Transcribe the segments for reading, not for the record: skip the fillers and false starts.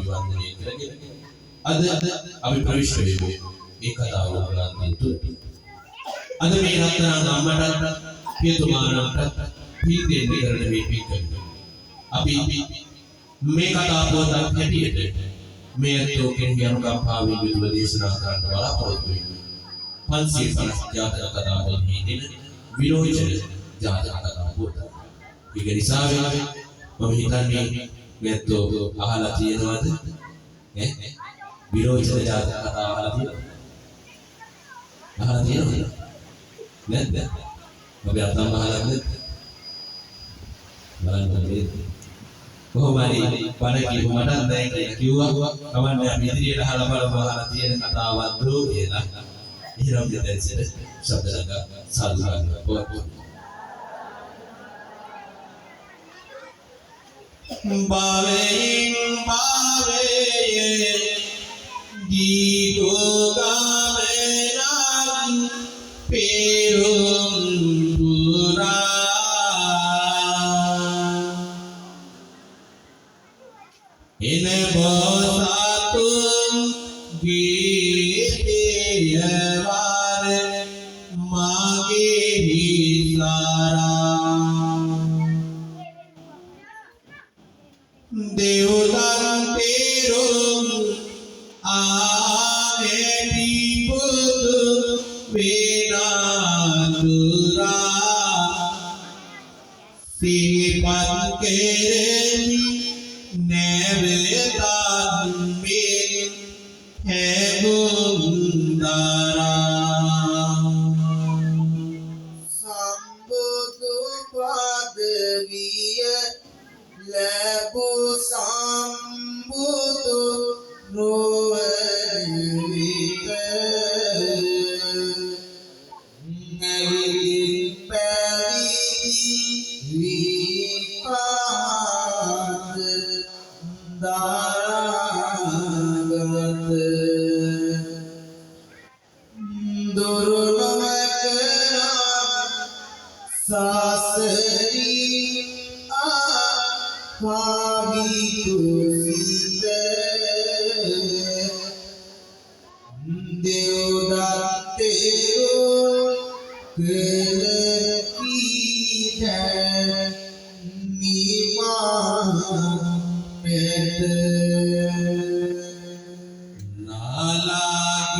අභිවන්දනය කරගෙන අද අපි ප්‍රවිෂ්ඨ වෙමු මේ කතාව උපලන්තය තුළ. අද මේ රත්නාංග අම්මටත් පියතුමාණන්ටත් පින් දෙන්න කරන මේ පින්කම අපි මේ කතා පොතක් හැටියට මේ අතෝ කෙනෙක් අනුකම්පාවෙන් යුතුව දේශනා කරන්න බලාපොරොත්තු වෙන්නේ 550 ජාතක කතා වලින් දෙන විරෝචන ජාතක කතා පොත. ඒක නිසා මම හිතන්නේ නැත්තෝ අහලා තියෙනවද? විරෝචන ජාතක කතා අහලා තියෙනවද? අහලා තියෙනවද? නැද්ද? අපි අතම අහලා නැද්ද? බලන්න කොහොම හරි බණ කියපු මට දැන් කිව්වා කවන්නේ අපි ඉදිරියට අහලා බලමු අහලා තියෙන කතාවක් දෝ කියලා. ඉහිරම් දෙතෙන්සෙට ශබ්දලක සාදුකාරය පොත්. Bave Gito Gamena Perundura Ine Bosatum Gitiyavare Magi Hisara Deodan Terum Aheti Putu Venatura Sipat Kereni Nevetan Min Hebundara Sambudu Padaviya Lebu sambudu roevite Navil pavidi vipat daragat Durunamekana sasari Pavitu site Deodattero kelekita nimamete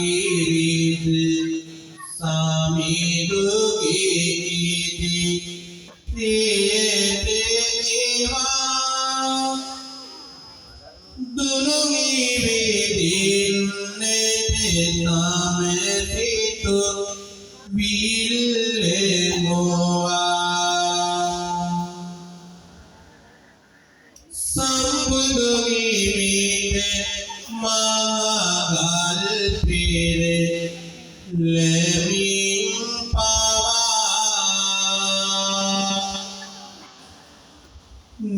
Nalagirit samidugiti Tiyete eva Dunungi vidinne nametitu ville moa Sambudungi mite magal pire lemin pawa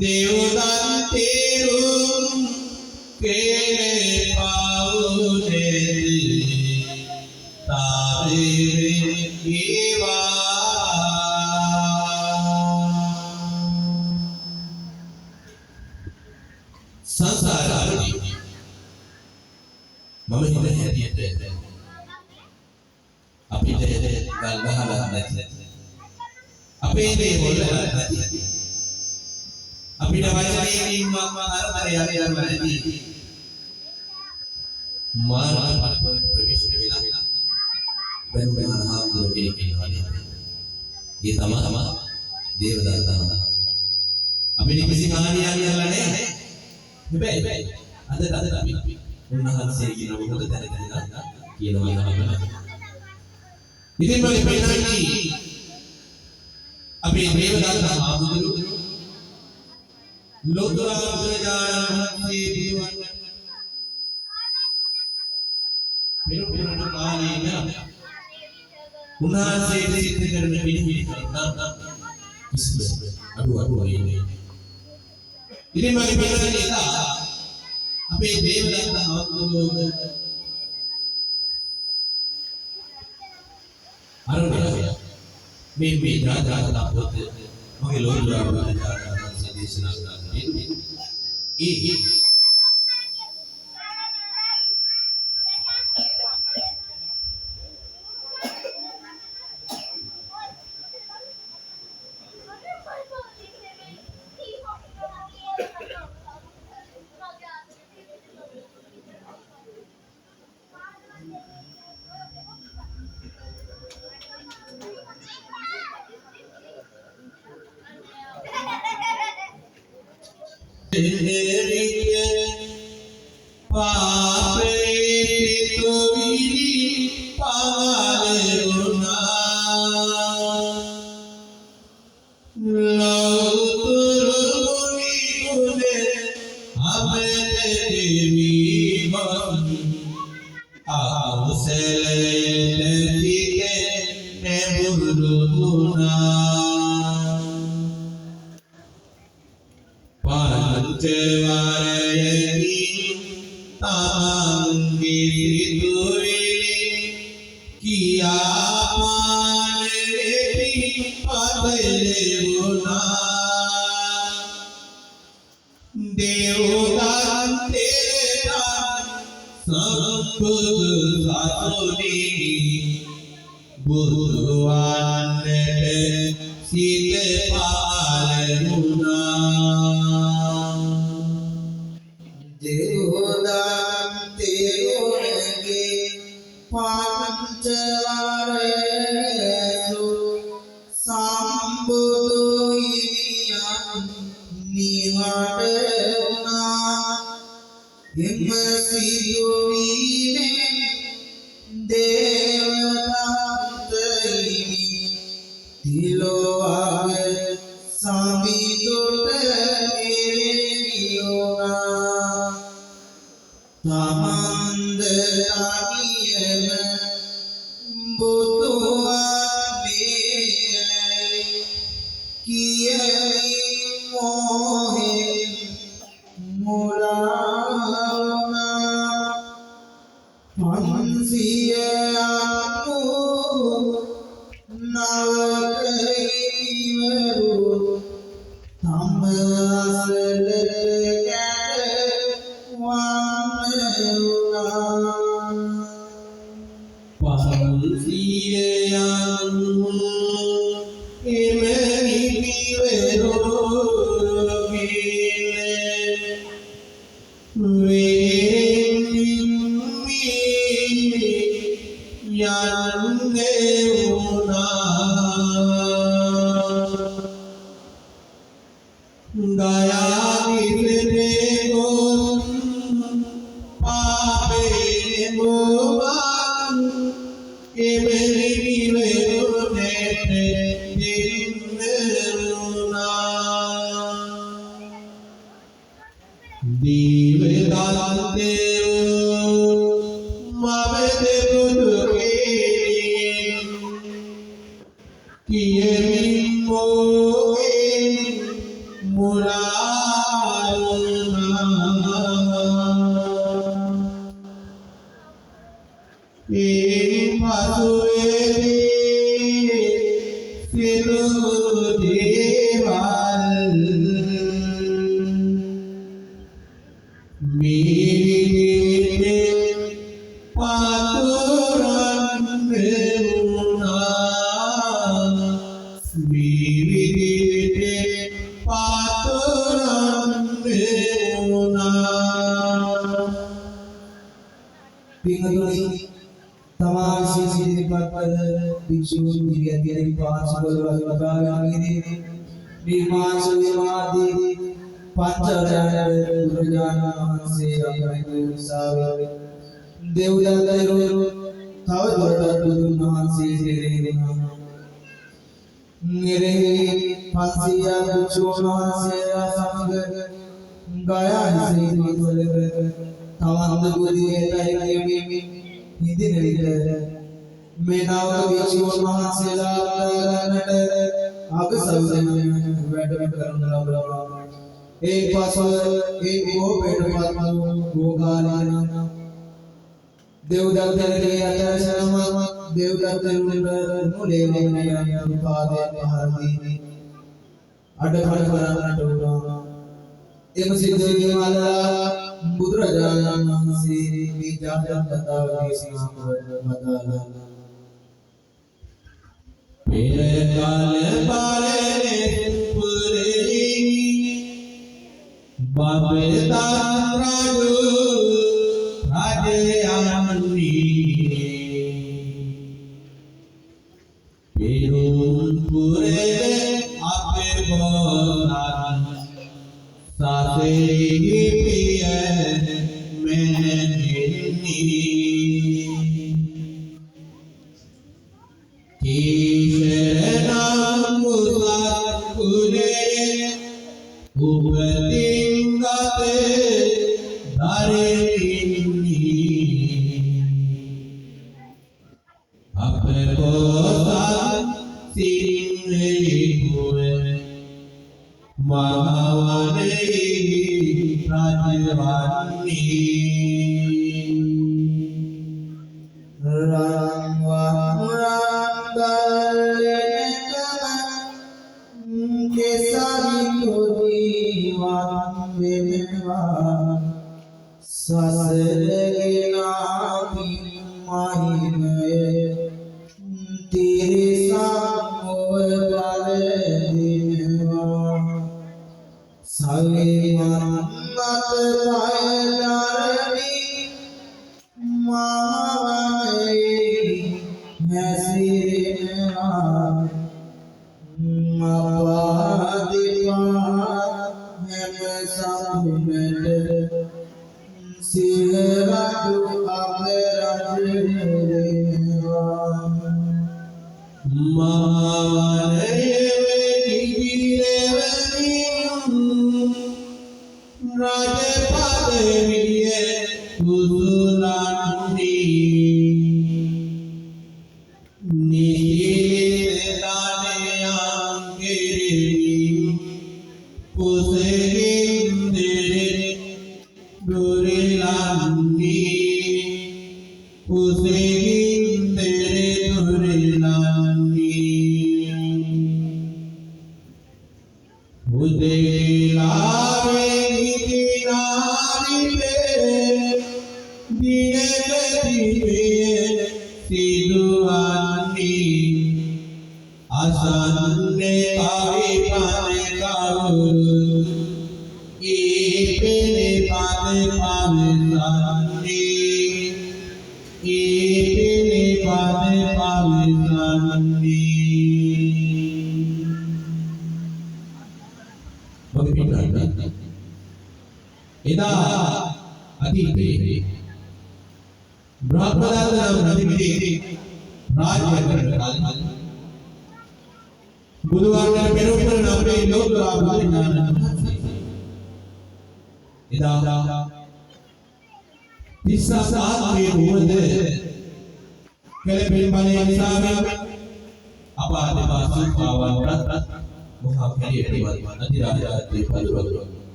Deodan terum Kere paune Tare eva Sansarani Mama හිතන හැටියට අපිට ගල් ගහලා නැති අපේ දේ හොල්ලලා නැති අපිට වචනයකින් මම අර යන්න නැති මාර්ග ප්‍රවිෂ්ඨ වෙලා බැනුමන හාමුදුරුවෝ කෙනෙක් ඉන්නවා නේද? ඒ තමයි දේවදත්ත. අපිට කිසි කාණියක් කියලා නැහැ. හැබැයි අද අපි උන්වහන්සේ කියන මොකද දැනගන්න කියනවා නේද? ඉතින් මම පෙන්නන්නේ අපේ දේවදත්ත හාමුදුරුවෝ ලෝතර බුදුරජාණන් වහන්සේ දිවන්න පෙරපුරන කාලේන උන්වහන්සේ සිද්ධ කරන පිළිවිලි කිසිම අඩුවක් නෙවෙයි. ඉතින් මම පෙන්නන්නේ අපේ දේවදත්ත හාමුදුරුවෝ අරුණා මේ රාජාලා පොත මගේ ලෝතුරා බුදුරජාණන් වහන්සේ දේශනා කළා. Sase මෙහෙණි කීශරණං මුසත් කුලේ උපතින් ගතේ දරෙන්නි අපකෝසත් සිරින්හි කුවේ මහවනේ රාජවන්නි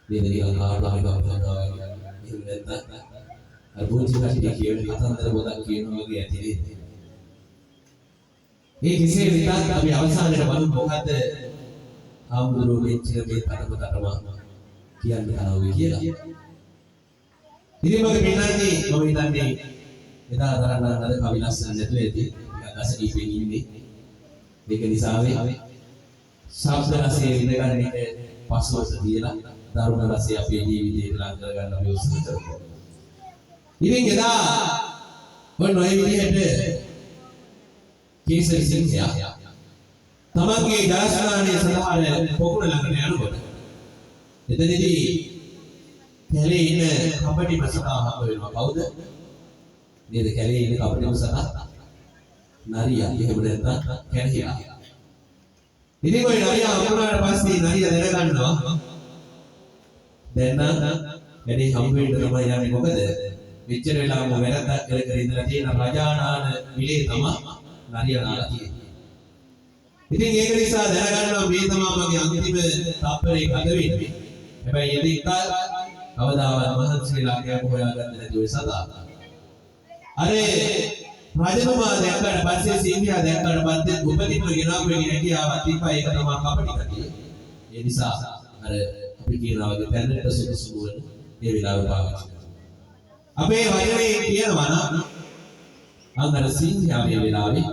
dia dari angka lagi bangga itu neta arbuji kasih dia kian katan terbuat kian lagi ya jadi ini kisah kita tapi alasan ada baru bukan kamu dulu mencari kita kata kian tahu kian ini bagaimana nih kita ada kawilasan itu ya kata sedih ini dia disawi sabda nasi ini kan ini pasu sedih lah taruh nasi api di belakang kan lebih usah ini kita bernoi ini ada kisah ya tamangge dasarnya salah ada pokoknya langgan anu kan itu jadi kali ini kabadi masalah apa yang kau dah ini kali ini kabadi masalah nari ya dia berita kali ya ini kau nari apa ada pasti nari ada kan no dan jadi hampir dalam yang ini bukan bicara dalam mereka kerja nanti raja anak milih sama nari yang lagi ini yang kerja dalam milih sama bagi antim taperi kadawi apa yang kita අවදාවත් මහන්සියලා කියපු හොයාගන්න නැති ඔය සතා අර රජතුමා දැක්කට පස්සේ සීමියා දැක්කට පස්සේ උපතිපුර ගෙනාවු වෙන්නේ කියාවත් ඉපා ඒක තමයි කපටි කතිය ඒ නිසා අර අපි කියනවා වගේ දැනට සුදුසු වෙන මේ විලාව පාවිච්චි අපේ වචනේ කියනවා නම් අnder සීමියා මේ වෙලාවේ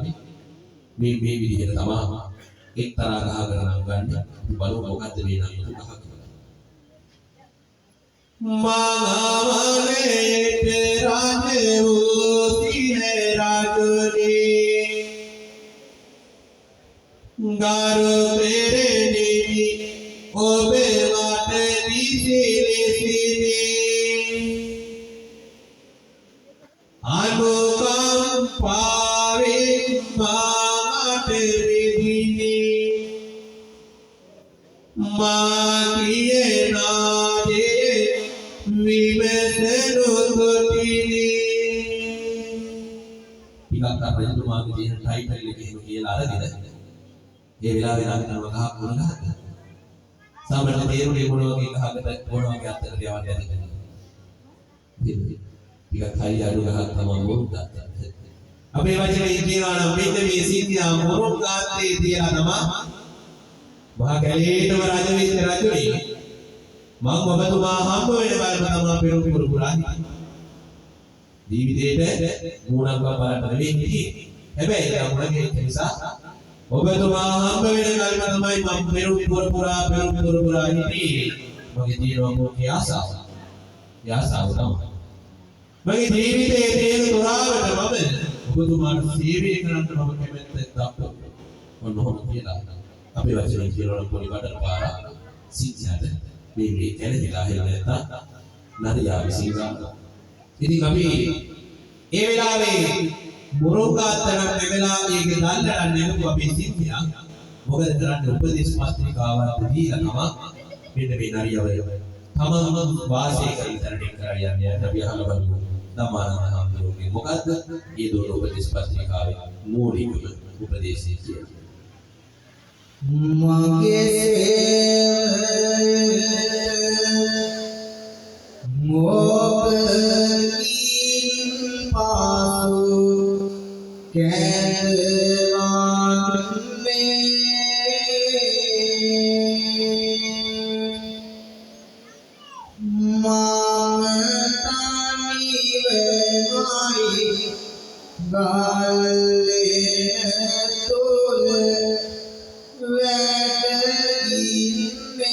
මේ විදිහට තමයි එක්තරා ගහකට නම් ගන්න බලමු මොකද්ද මේ නම් ගහක मांगावले राजे होती है राजनी गारो तेरे देवी ओबे वाटे नीचे सीने अनुकम पावे माटे दीनी मांगिए नाजे Ikatan rajutuma kejian title lagi mungkin ada tidak? Dia bilang bilang nama kahak pun ada. Sama dengan dia dia pun lagi kahak kita pun lagi atas dia ada. Jika kaya ada kahak sama muda. Apa yang macam ini orang benda mesti dia muda dia nama. Bahagia itu raja itu raja ini. මම ඔබතුමා හම්බ වෙන බාර තමයි පෙරම් පුරුපුරානි ජීවිතේට මූණක් බලන්න වෙන්නේ හැබැයි ඒක මුණගේ නිසා ඔබතුමා හම්බ වෙන කල්ම තමයි මම පෙරම් පුරුපුරා හිටියේ මගේ තියෙනවා මොකේ ආසාව තමයි මගේ ජීවිතයේ තියෙන තොරාවට මම ඔබතුමාට සේවය කරන්න මම කැමැත්තෙන් දක්වනවා ඔන්නෝම කියලා අපේ වචනේ කියනවා පොඩි බඩට පාරක් සිද්ධාද Bibi kene dilahir neta nariya bisinga ඉතින් අපි ඒ වෙලාවේ මොරෝකාතරක් වෙලා ඒක දල්ලන්න නෙමෙයි අපි සිද්ධියා මොකද කරන්නේ උපදේශ පත්‍රිකාවක් දීලා තමයි මෙන්න මේ නරියව තමම වාසය කරන තරණය කරා යන්නේ අපි අහලා බලමු ධම්මානන්ද හාමුදුරුවෝ මොකද්ද මේ දෝන උපදේශ පත්‍රිකාවේ මූලිකම උපදේශය කියන්නේ මගේ Mobilin pasu kewan me mamatani venai galle tole vedin me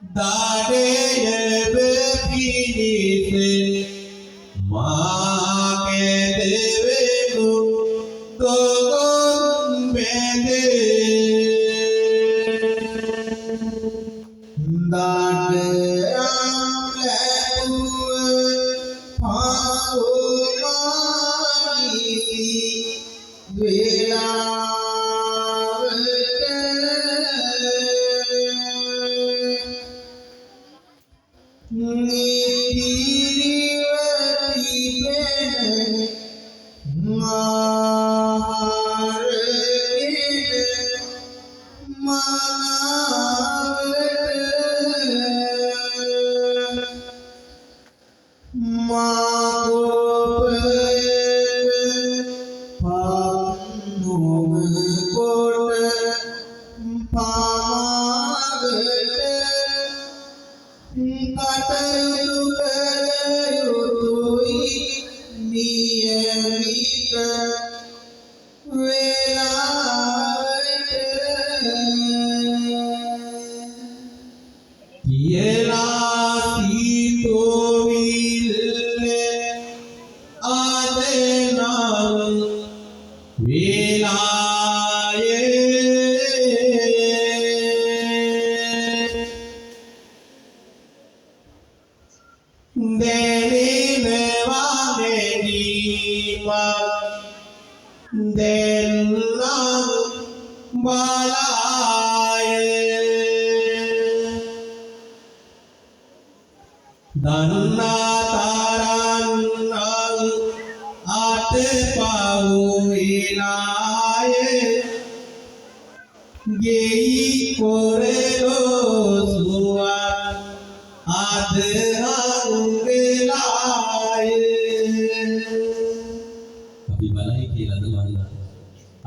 दाड़े पीनी माँ के देवे तो बेदे दाड़े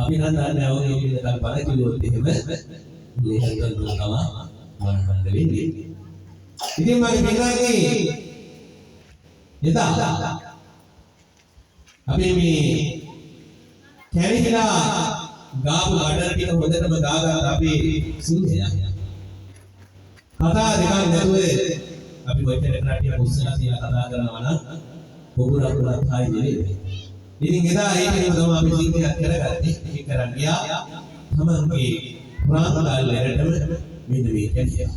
අපි නන්දන්නේ අවගේ විදිහට බල කිව්වොත් එහෙම මේකට දුකම මනහඬ වෙන්නේ. ඉතින් මම කියන්නේ එදා අපි මේ කැරිලා ගාපු බඩර ටික හොඳටම ගාගන්න අපි සිංහයා. කතා දෙකක් නැතුව අපි කොච්චර කට්ටියක් උස්සලා තියලා කතා කරනවා නම් පොකුරකුලත් හායි නෙවෙයි. ඉතින් එදා ඒකේම තමයි අපි සිංහයා කරගත්තේ. ඒක කරන් ගියා තමන්ගේ ප්‍රාණාලයටම මෙන්න මේ කැරියා.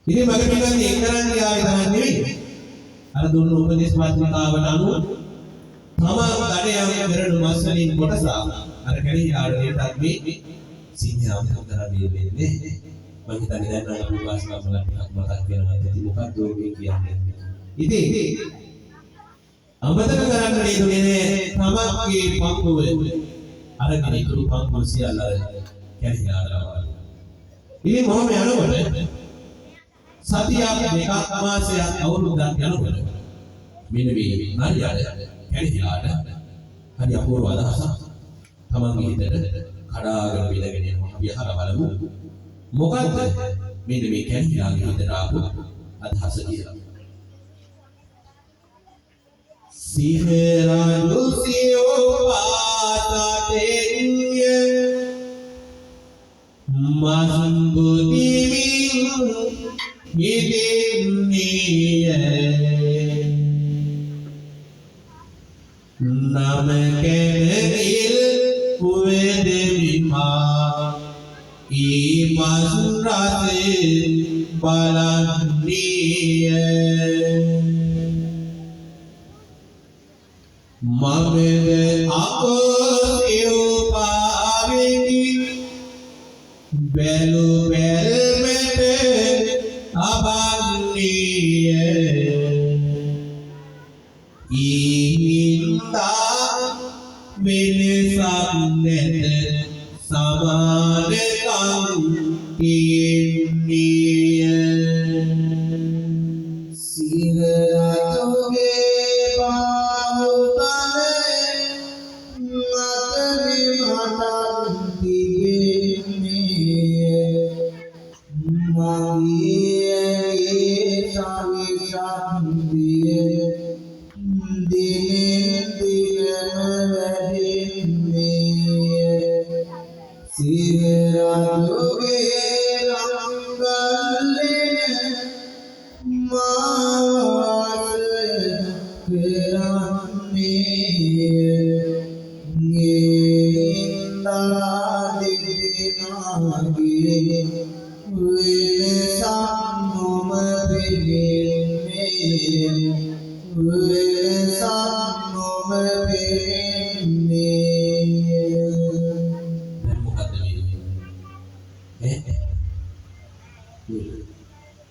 ඉතින් මම කියන්නේ ඒක කරන් ගියා තමයි නෙවෙයි. අර දුන්න උපදේශ පත්‍රිකාවට අනුව තමන් කඩේ කරන මස් වලින් කොටස අර කැරියාට දෙන්නත් මේ සිංහයා කරන්නේ වෙන්නේ. මම හිතන්නේ දැන් නම් අපි වාස්නාවල මතක් වෙනවා ඇති මොකක්ද ඔය කියන්නේ. ඉතින් අමතක කරන්න නේදුනේ තමන්ගේ පංගුව අරගෙන ඉතුරු පංගුව සියල්ල කැරියාලා. ඉතින් මොහොම යනකොට සතියක් දෙකක් මාසයක් අවුරුද්දක් යනකොට මෙන්න මේ නරියාට කැරියාට හරි අපූර්ව අදහසක් තමන්ගේ හිතට කඩාගෙන විලගෙන යනවා. අපි අහලා බලමු මොකද්ද මෙන්න මේ කැරියාගේ හිතට ආපු අදහස කියලා. Sihera Lucio Patatenye Masbudiming Hidimniye Namakenil Uvedimima Imasurate Balaniye Mamede ako siyo paviki Belu belmete abagniye Ihinda minisaknete samanekang kiniye Siherajoge Sihera joge ranga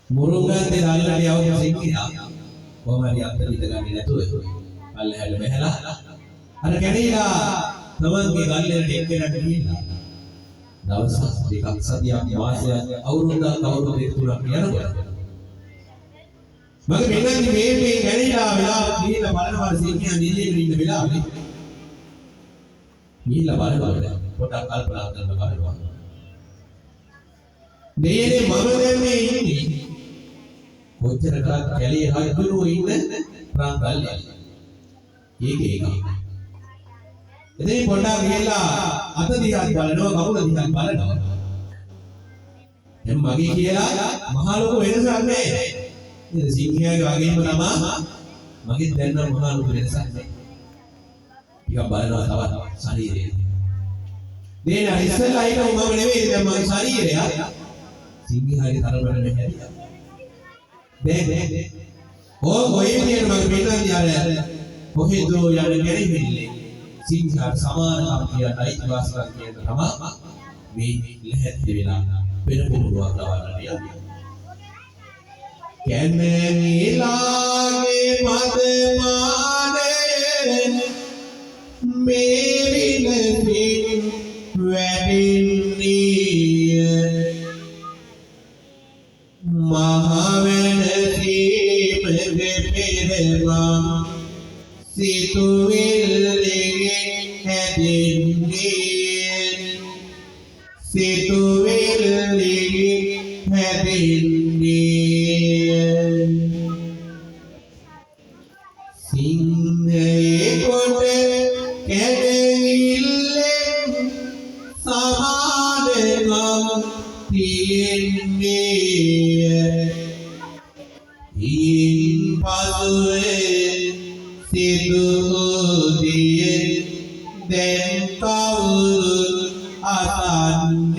මුරුංගන් දෙල්ලට යවපු සිංහයා කොහමද අතට ඉඳගන්නේ නැතුව පල්ලෙහාට බහැලා අර කැණීලා තමන්ගේ ගල්ලෙට එක්කෙනාට ගිහිල්ලා දවස් දෙකක් සතියක් මාසයක් අවුරුද්දක් අවුරුදු දෙක තුනක් යනකොට මගේ මෙන්නගේ මේ කැණීලා වෙලා ගිහිල්ලා බලනවා සිංහයා නිදෙන්න ඉන්න වෙලාවේ ගිහිල්ලා බලනවා පොඩක් කල්පනා කරලා බලනවා දෙයනේ මම දැන් මේ ඉන්නේ කොච්චර කාලයක් කැලේ හදුනෝ ඉන්න ප්‍රාන්තල්ලේ ඒක එතෙන් පොඩ්ඩක් ගිහලා අත දිහා බලනවා කකුල දිහා බලනවා දැන් මගේ කියලා මහා ලොකු වෙනසක් නැහැ නේද සිංහයාගේ වගේම තමයි මගේ දැන් නම් මහා ලොකු වෙනසක් නැහැ ටිකක් බලනවා තවත් ශරීරේ දේන ඉස්සෙල්ලා හිටව මම නෙවෙයි දැන් මගේ ශරීරය සිංහයාගේ තරමට නැහැ දැන් කොහේ විදියට මගේ පිටාදී ආර කොහෙදෝ යන ගැරිවිල්ලේ සිංහයාට සමානකම් කියන අයිතිවාසිකම් කියන තමයි මේ ලැහැත්ති වෙලා වෙන පුරුවක් ලබන්නට යන්නේ කැමැනිලාගේ මදමානේ මේ විලසින් වැඩින්නේ මහවැනසීම පෙරමා සිතුවිල්ලෙන් හැදෙන්නේ සිතුවිල්ලෙන් හැදෙන්නේ සිංහේ කොට කැඩවිල්ලෙන් සමාදකම් තියෙන්නේ ඊන් පසුවේ සිතුදියේ දැන් කවුරුත් අසන්නේ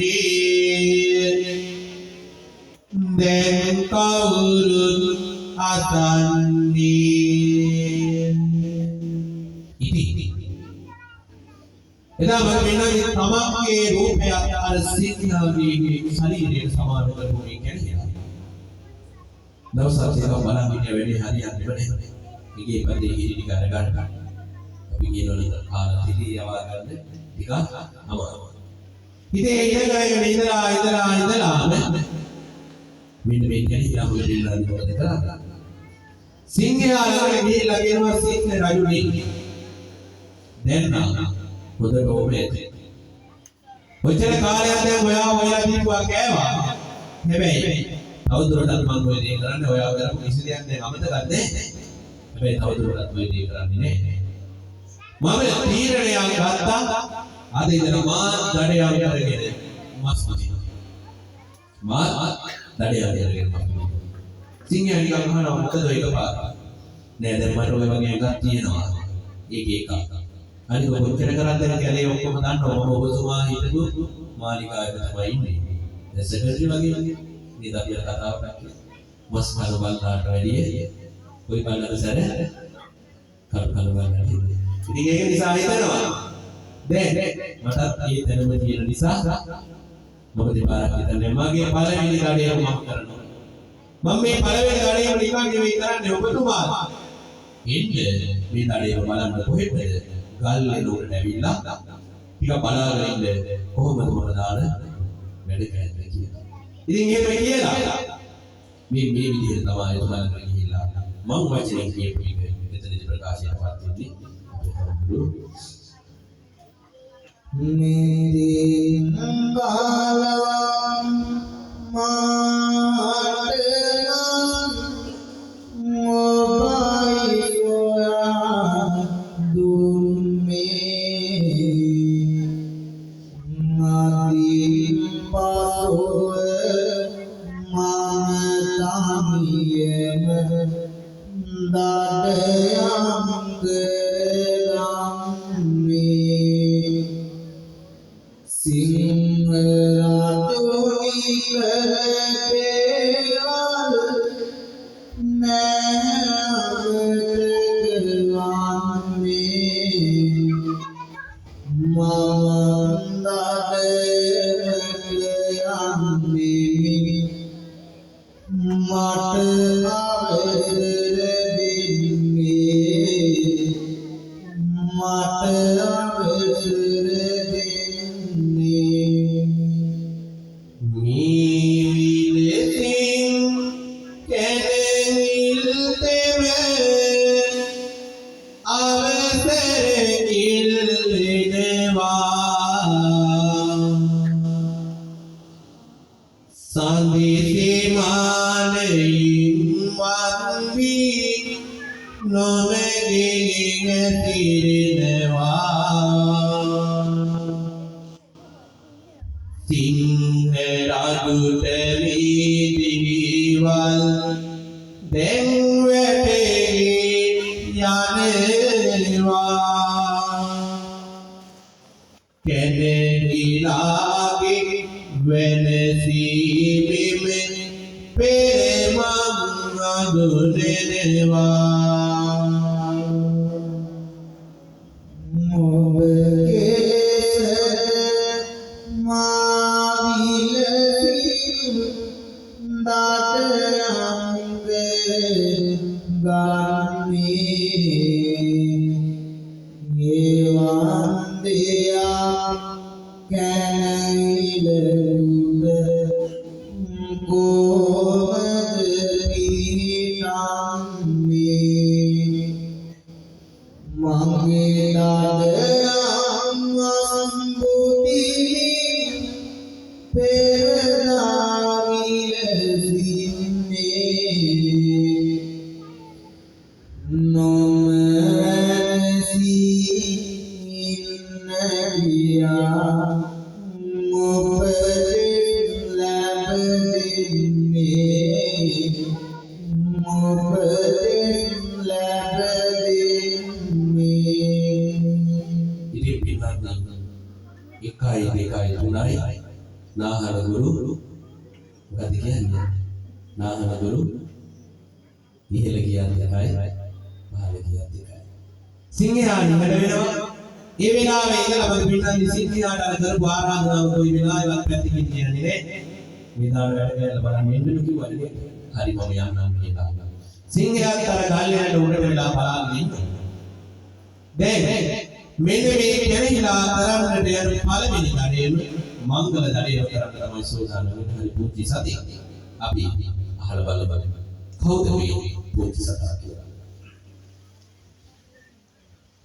දැන් කවුරුත් අසන්නේ එදා මම මෙන්නගේ තමන්ගේ රූපය අර සිංහයාගේ ශරීරයට සමාන කරපු මේ කැණියා දවසක් ඒක බලන් ඉන්න වෙලේ හරියන්නේ නැහැ ඉගේ පදේ හිරි ටික අරගන්න අපි කියනවලු කාලා තිරි යවා ගන්න ටික අමාරු ඉතින් ඉඳගෙන ඉඳලා මෙන්න මේ කැණියා හොයලා මොකද කරන්නේ සිංහයා ළඟට ගිහිල්ලා කියනවා සිංහ රජුනි දැන් නම් හොඳට ඕනේ ඔච්චර කාලයක් දැන් ඔයා දීපුවා කෑවා හැබැයි තවදුරටත් මම ඔය දේ කරන්නේ ඔයා කරපු කිසි දෙයක් දැන් අමතකද නැහැ හැබැයි තවදුරටත් ඔය දේ කරන්නේ නැහැ මම තීරණයක් ගත්තා අද ඉඳලා මා දඩයම් කරගෙන මස් මදිනවා මා දඩයම් කරගෙන මස් සිංහයා නිකන් අහනවා මොකද ඔය එකපාර නෑ දැන් මට ඔය වගේ එකක් තියෙනවා ඒක එකක් අනික කොච්චර කරත් දැන් කැලේ ඔක්කොම දන්නවා මම ඔබතුමා හිටපු මාලිකාවේ තමයි ඉන්නේ දැන් සෙක්‍රටරි වගේ නේද අපි කතාවක් කරන්නේ මස් කන බල්ලාට වැඩිය කොයි බල්ලාද සැර කල් බලන්න ඉතින් ඒක නිසා හිතනවා දැන් මටත් මේ දැනුම තියෙන නිසා මම දෙපාරක් හිතන්නේ මගේ පළවෙනි දඩේ මම කරනවා මම මේ පළවෙනි දඩේ නිකන් නෙවෙයි කරන්නේ ඔබතුමා ඉන්නේ මේ දඩේ බලන්න කොහෙද ගල්ලේ උඩට ඇවිල්ලා ටික බලාගෙන ඉන්න කොහොමද මොන දාන වැඩ කරන්නේ කියලා. ඉතින් එහෙම කියලා මේ විදිහට තමයි ඔයාලා ගිහිල්ලා මම වචනේ කියපු එක මෙතනදී ප්‍රකාශයටපත් වෙන්නේ. मेरे बालवा माटना मोबाई सोया दूर में नादी पासो मातामियम दादयाम सिंह राजोनी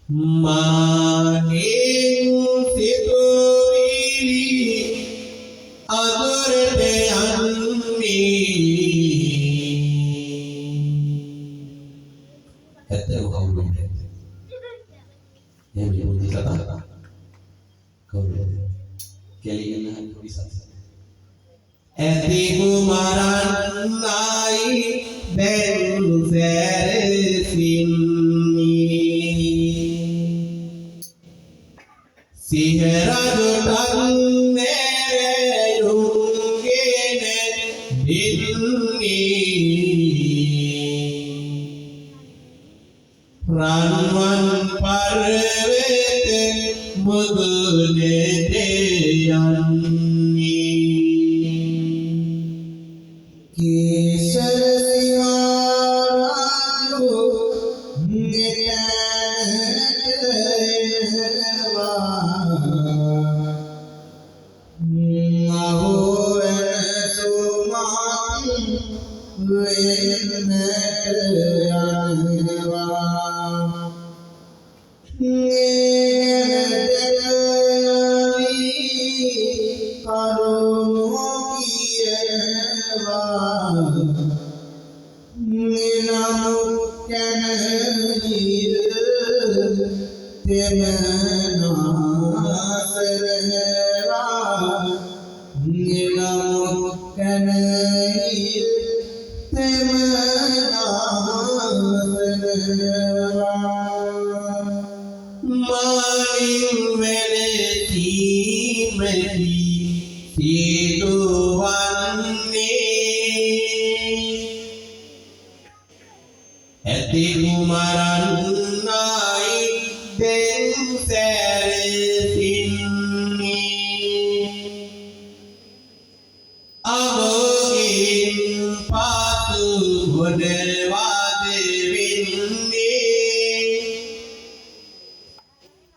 Mani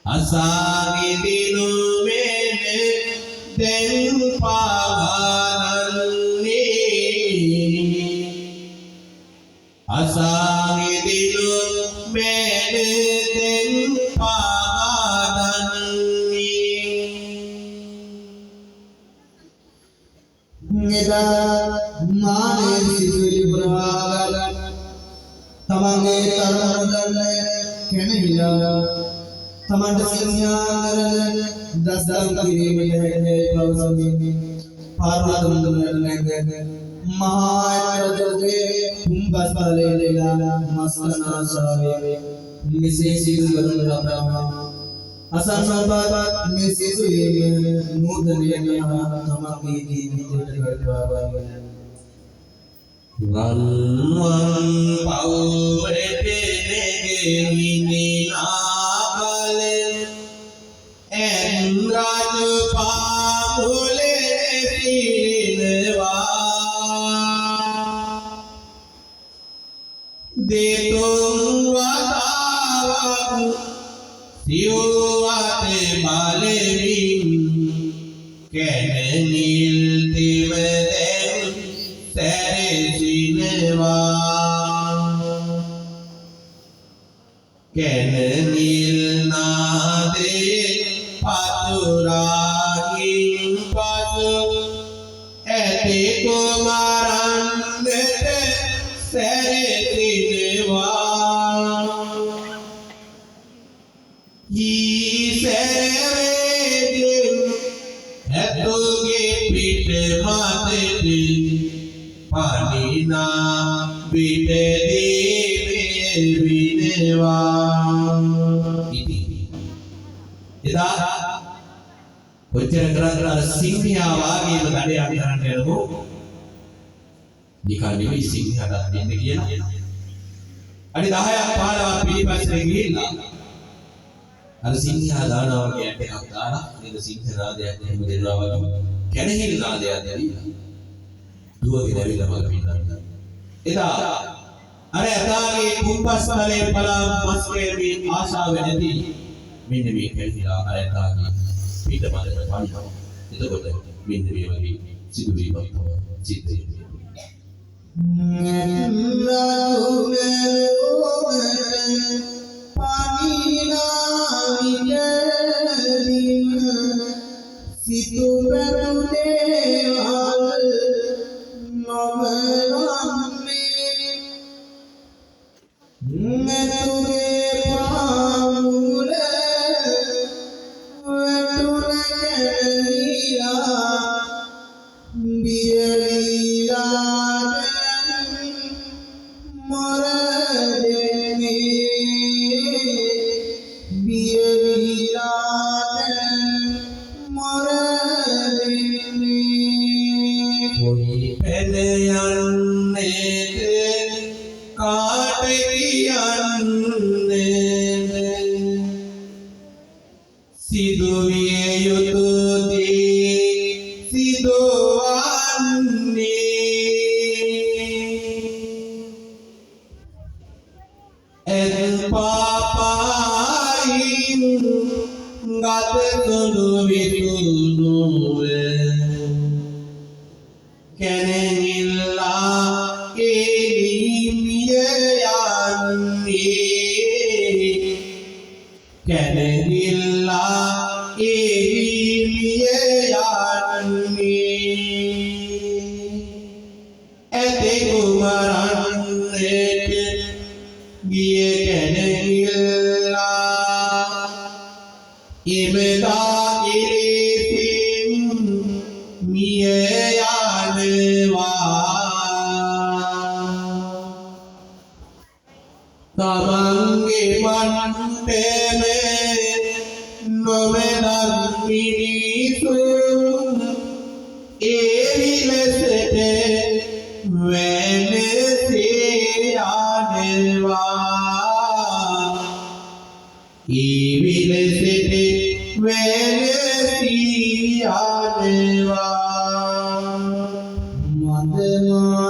අසාගිදිනු මෙන දෙන් පාගනන්නේ අසාගිදිනු මෙන දෙන් පාගනන්නේ එදා මානේ සිතුවිලි පුරවාගල තමන්ගේ තරමදන්න කැනවිලා තමන්ට සංඥා කරන දස්දම් කිරීමට පවසමින් පාර්වතමුදුනට නැග මහා රජගේ කුම්භස්ථලයේ ලෙලා මස්තනාසාවේ මෙසේ සිදු කරන ලබනවා අසංසාරවත් මේ සිසුයේ නූතනය තමන්ගේ ජීවිතයට කරපාවන වන්වන් පවුරටෙනෙගේ විනිනාකලෙන් ඇන් රජ පාමුලේ සිරිනවා දෙතුන් වතාවක් සිව්වතේ බලමින් කැනනිල් තිවදෙන් සැරසිනවා කැනනිල් නාදේ පතුරාගින් පසු ඇති කුමරන්නට සැරසිනවා ඊසරවේදින් ඇතුගේ පිට මතට පනිනා විටදී විනවා එදා කොච්චර කරලා සිංහයා වාගේම දඩයක් කරන්න යනකෝ නිකන් නෙවෙයි සිංහයාට දෙන්න කියලා අඩි 10ක් 15ක් පිළිපස්සෙන් ගිහිල්ලා අර සිංහයා දානවා වගේ ඇට එකක් දාලා නේද සිංහ නාදයක් එහෙම දෙනවා වගේ කැනහිල් නාදයක් දෙවිලා දුවගෙන ඇවිල්ලා මග පින්නන්න එදා අර ඇතාගේ කුම්භස්ථලයේ පලා මස්කේමේ ආශාව නැති මෙන්න මේ කැනහිලා අර ඇතාගේ පිට මඩට පනිනවා එතකොට මෙන්න මේ වගේ සිදුවීමක් තමයි සිද්ධ වෙන්නේ සිතු පැතුනේවල් නොමවන්නේ මෙතුගේ පාමුල වැටුන කැනීලා බියලීලාට මොරදෙනේ කොයි පැන යන්නේද කාට කියන්නේද සිදුවිය යුතු දේ සිදුවන්නේ එන් පාපායින් ගත තුළු විතුනුවේ කැනහිල්ලා එලිමිය යන්නේ කැනහිල්ලා එලිමිය යන්නේ ඇතේ කුමරන්නට ගිය කැනහිල්ලා ඉමදා ඉරිසින් මිය තමන්ගේ මන්ටෙමේ නොමෙනක් මිනිසුන් ඒ විලසට වෙනසේ යනවා ඒ විලසට වෙනසී යනවා මන්දමානයේ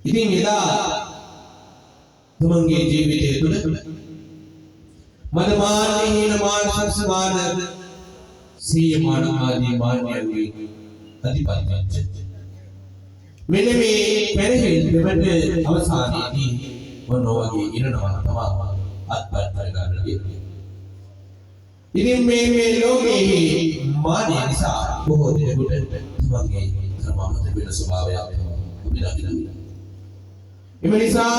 ඉතින් එදා තමන්ගේ ජීවිතය තුළ මද මාන්නේ හීන මානසස්මාන සිය මානමාදී මාන්‍යයන්ගේ අධිපත්‍යංච මෙන්න මේ පැරහිල් දෙමට අවසානයේදී මොනෝවගේ ඉරනවා තමා අත්පත් කරගන්න දෙන්නේ. ඉතින් මේ ලෝකයේ මාන්‍ය නිසා බොහෝ දෙනෙකුට තමන්ගේ ධර්මමත වෙන ස්වභාවයක් අපි දකිනවා. එම නිසා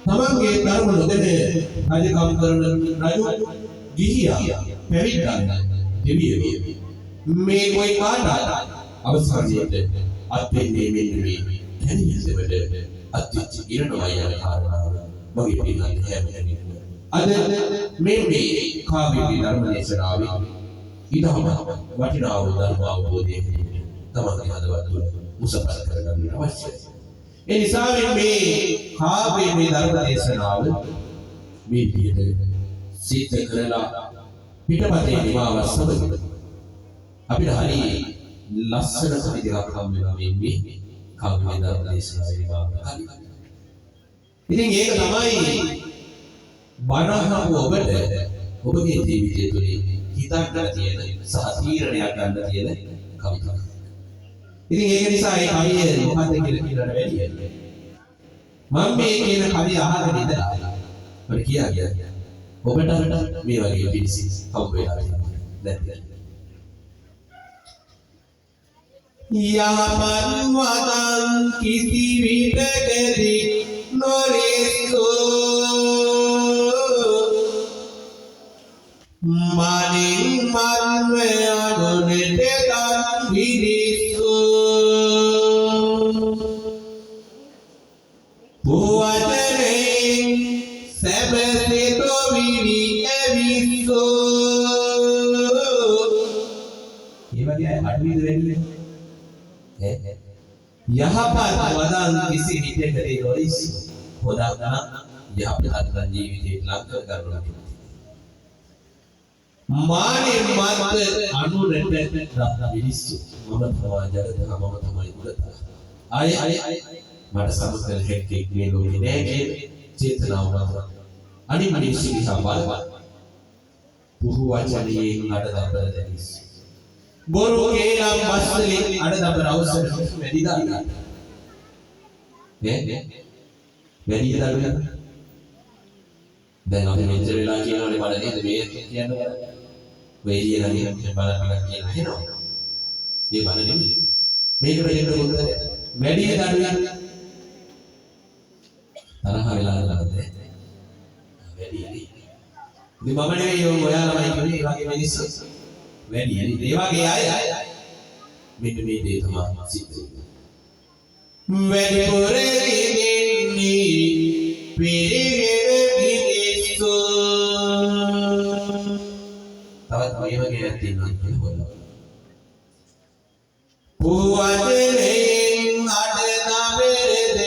තමන්ගේ ධර්ම නොදැන රජකම් කරන රජු ගිහියා පැවිද්දා දෙවියෝ මේ કોઈ කාටද අවසානයේදී අත්වෙන්නේ මෙන්න මේ දැනෙන්නට අත්‍ච්ච ඉරණවය යන කාරණාව මගේ පිළිගන්න හැමදෙන්නේ. අද මේ කාව්‍ය ධර්ම දේශනාවේ ඊටම වටිනා වූ ධර්ම අවබෝධය තමන්ගේ හදවත තුළ මුසපත් කරගන්න අවශ්‍යයි. ඒ නිසා මේ කාව්‍ය ධර්ම දේශනාව මේ විදිහට සිත කරලා පිටපතේ නිමාව සමග අපිට හරි ලස්සන කවිතාවක් හම් වෙනවා මේ කාව්‍ය ධර්ම දේශනාවේ නිමාව. ඉතින් ඒක තමයි බණහම ඔබට ඔබගේ ජීවිතය තුළ හිතන්න තියෙන සහ තීරණයක් ගන්න තියෙන කවිතාවක්. ඉතින් ඒක නිසා ඒ කවිය මොකක්ද කියලා කියනට වැඩිය මම මේ කියන කවිය අහගෙන ඉඳලා මට කියා ඔබට මේ වගේ පිළිසි හම්බ වෙලා නැද්ද? යමන් වදන් කිසි විටකදී නොරිසෝ මනින් මන්ව අනුනෙට දන් විරිසෝ පුවතනේ සැබසිතෝ විරි ඇවිසෝ. ඒ වගේ අටවිද වෙන්නේ යහපත් වදන් කිසි විටකදී නොරිසෝ හොදා යහපත් ජීවිතේ ලං කර ගන්නවා. මානේ මත් අනුරට රත්න විලිස්සු මම තමයි ජගත මම තමයි උඩත ආය මට සමස්තල් හැක්කේ මේ ලෝකේ නෑ චේතනාව මත අනිමනි සිහිසා බලවත් පුහු වචනයේ අඩ දබර දෙනිස් බොරු කේලම් මස්ලි අඩ දබර අවසර වැඩිදා නේ වැඩි දබර දැන් අපි මෙච්චර වෙලා කියනවානේ මම නේද මේ කියන්නේ වෙලිය නම් බලන්න කියලා හිනවා. ඒ බල නෙමෙයි. මේකට එන්න පොත වැඩි දඩුවක් තරහ වෙලා නැද්ද? වැඩි නේ. ඉතින් මම නෙවෙයි ඔයාලමයි කියන්නේ මේ වගේ මිනිස්සු. වැඩි නේ. ඒ වගේ අය මෙන්න මේ දේ තමයි සිද්ධ වෙන්නේ. වැඩි පොරේ දෙන්නේ පිරිගෙන මිනිස්සු තවත් මේ වගේ ඇත්ත ඉන්නවා කියලා බලන්න. පුවතෙන් අඩ දබරද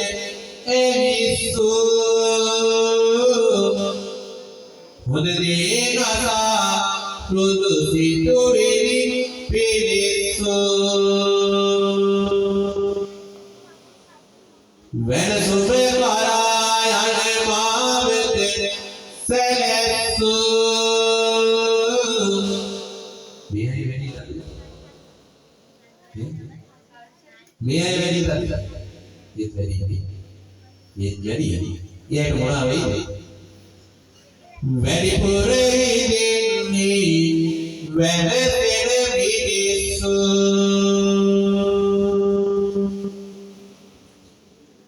එමිස්සු හොද දේ නසා රුදු සිතුවිලි පිරිස්සු වෙනසුබේ කරා යන මාවෙත සැලසු මේ අය වැඩි දල්ලා ඒත් වැඩි ඒක මොනවා වෙයිද වැඩි පුරේ දෙන්නේ වැරදෙන මිනිස්සු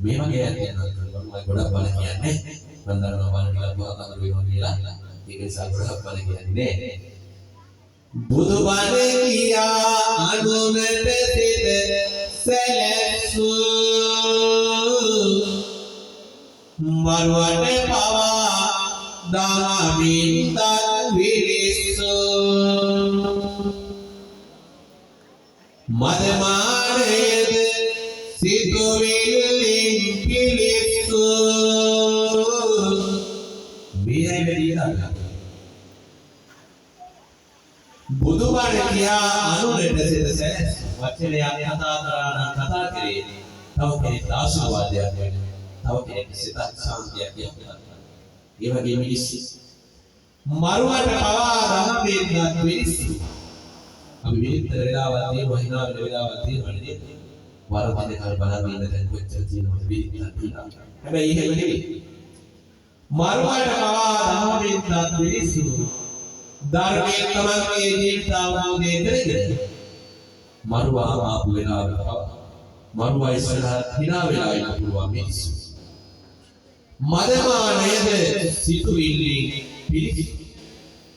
මේ වගේ ඇත්තෙනවා මම ගොඩක් බල කියන්නේ මම දන්නවා බල ටිකක් බහකට වෙනවා කියලා ඒක නිසා ගොඩක් බල කියන්නේ නෑ බුදුබණ කියා අනුනට සිත සැලසූ මරුවට පවා දාමින් තත් විලිසූ මදමානයද සිතුවිල්ලෙන් පිලිසූ මේයි වැඩි බුදුබණ කියා අනුරට සිත සැලැස් වචනයක් කතා කරා නම් කතා කරේ තව කෙනෙක් ආශිර්වාදයක් වෙන තව කෙනෙක් සිතක් ශාන්තියක් යනවා ඒ වගේ මිනිස්සු මරුවට පවා දහමෙන් ගත් මිනිස්සු අපි විතර වෙලාවක් තියෙනවා හිනා වෙන වෙලාවක් තියෙනවා නේද වරදින කල් බලන් ඉන්න දැන් කොච්චර තියෙනවද විතර තියෙනවා හැබැයි එහෙම නෙවෙයි මරුවට පවා දහමෙන් ගත් මිනිස්සු ධර්මයෙන් තමන්ගේ ජීවිත අවබෝධය කරගෙන මරුවා ආපු වෙලාවට මරුවා ඉස්සරහට hina වෙලා ඉන්න පුළුවන් මිනිස්සු මදමානයද සිතුවිලි පිළිසි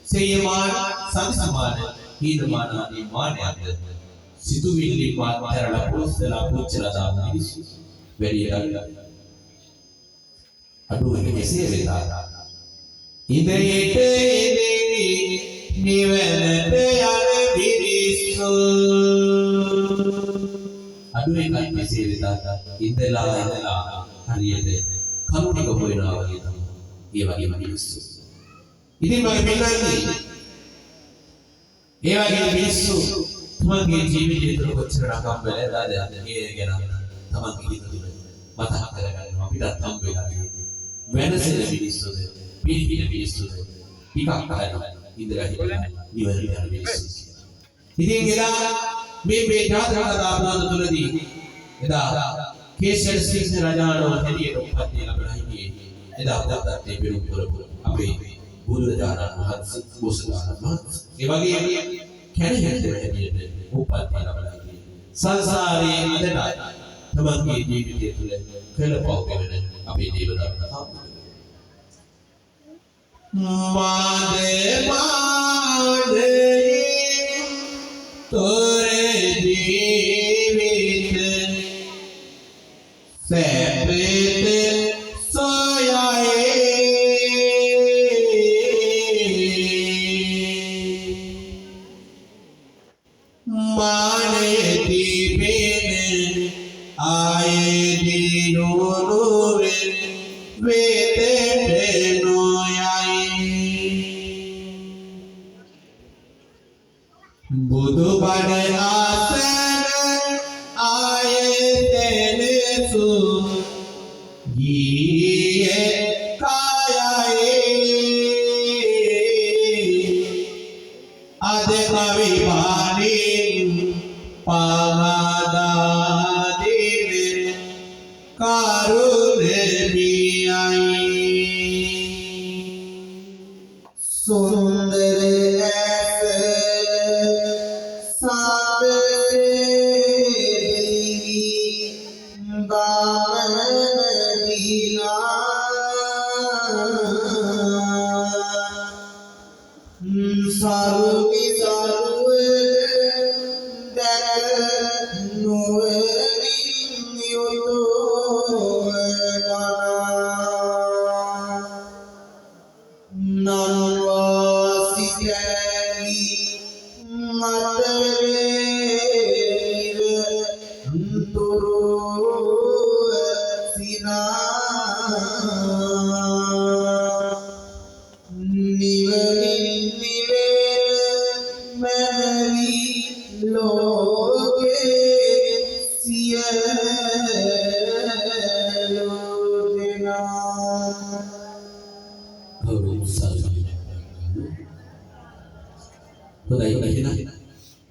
සේයමාන සංසමාන හීනමාන ආදී මානයන්ද සිතුවිලි මාතරලා පොස්සලා පුච්චලා දාන මිනිස්සු වැඩි අඩුවෙන් කෙසේ වෙතත් ඉදිරියට නිවනට යන මිනිස්සු අඩුවෙන් කෙසේ වෙතත් ඉඳලා හරියට කරුණික හොයනවා වගේ තමයි. ඒ වගේම මිනිස්සු. ඉතින් මම පෙන්නන්නේ ඒ වගේ මිනිස්සු තමන්ගේ ජීවිතය තුළ කොච්චර රකම් වෙලාද ඒ ගැන තමන්ගේ හිත තුළ මතක් කරගන්නවා අපිටත් හම් වෙලා වෙනසෙන මිනිස්සුද පිළිපින මිනිස්සුද ටිකක් අහනවා ඉඳලා හිටලා නිවන යන මිනිස්සු. ඉතින් එදා මේ ජාතක කතා පුරාණ තුලදී එදා කේසර සිංහ රජාණන් හැටියට උපත් ලැබලා හිටියේ එදා උදත්තේ පිරුම් කරපු අපේ බුදුරජාණන් වහන්සේ බෝසතාණන් වහන්සේ ඒ වගේ කැණිහෙට හැටියට උපත් ලැබලා හිටියේ සංසාරයේ අදට තමන්ගේ ජීවිතය තුළ කළපව වෙන අපේ දේවදත්ත මාදේ තොරේ ජීවිත සැපෙත සොයයි මානෙති බෙන ආයේ දිනුනුවෙන් වේදේ බුදුබණ ආසන ආයතනසු ගියේ කායයේ අද කවි පාණින් පාදාදින කරුණෙමියයි සුන්දර Saruki saruwe dak nuwening yudana nanwasikani matere turu sina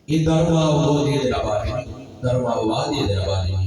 In Dharma Vodhi Dharma Vadi Dharma